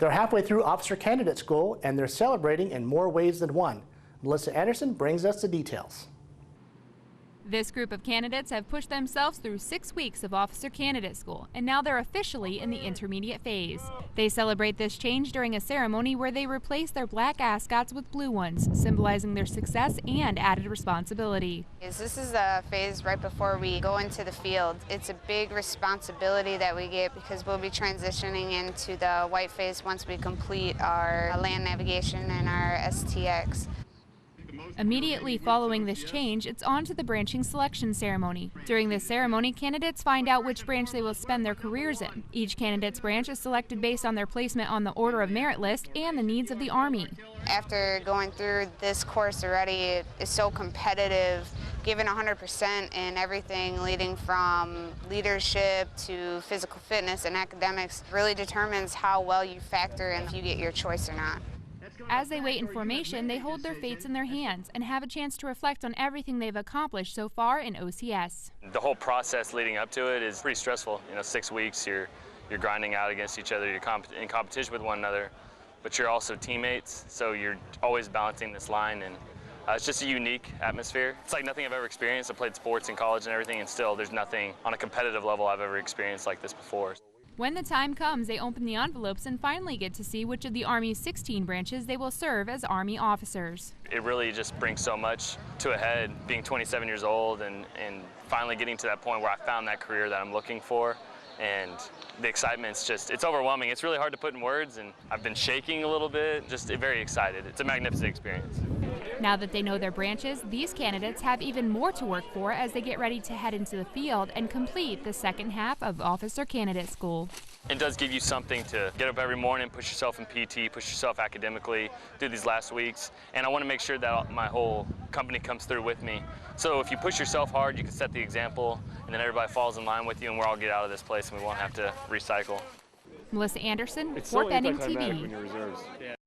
They're halfway through Officer Candidate School, and they're celebrating in more ways than one. Melissa Anderson brings us the details. This group of candidates have pushed themselves through 6 weeks of Officer Candidate School, and now they're officially in the intermediate phase. They celebrate this change during a ceremony where they replace their black ascots with blue ones, symbolizing their success and added responsibility. This is the phase right before we go into the field. It's a big responsibility that we get because we'll be transitioning into the white phase once we complete our land navigation and our STX. Immediately following this change, it's on to the branching selection ceremony. During this ceremony, candidates find out which branch they will spend their careers in. Each candidate's branch is selected based on their placement on the Order of Merit list and the needs of the Army. After going through this course already, it's so competitive, giving 100% in everything leading from leadership to physical fitness and academics really determines how well you factor in if you get your choice or not. As they wait in formation, they hold their fates in their hands and have a chance to reflect on everything they've accomplished so far in OCS. The whole process leading up to it is pretty stressful. 6 weeks, you're grinding out against each other, you're in competition with one another, but you're also teammates, so you're always balancing this line, and it's just a unique atmosphere. It's like nothing I've ever experienced. I played sports in college and everything, and still there's nothing on a competitive level I've ever experienced like this before. When the time comes, they open the envelopes and finally get to see which of the Army's 16 branches they will serve as Army officers. It really just brings so much to a head, being 27 years old and finally getting to that point where I found that career that I'm looking for. And the excitement's it's overwhelming. It's really hard to put in words, and I've been shaking a little bit, just very excited. It's a magnificent experience. Now that they know their branches, these candidates have even more to work for as they get ready to head into the field and complete the second half of Officer Candidate School. It does give you something to get up every morning, push yourself in PT, push yourself academically through these last weeks, and I want to make sure that my whole company comes through with me. So if you push yourself hard, you can set the example, and then everybody falls in line with you, and we'll all get out of this place and we won't have to recycle. Melissa Anderson, Fort Benning TV.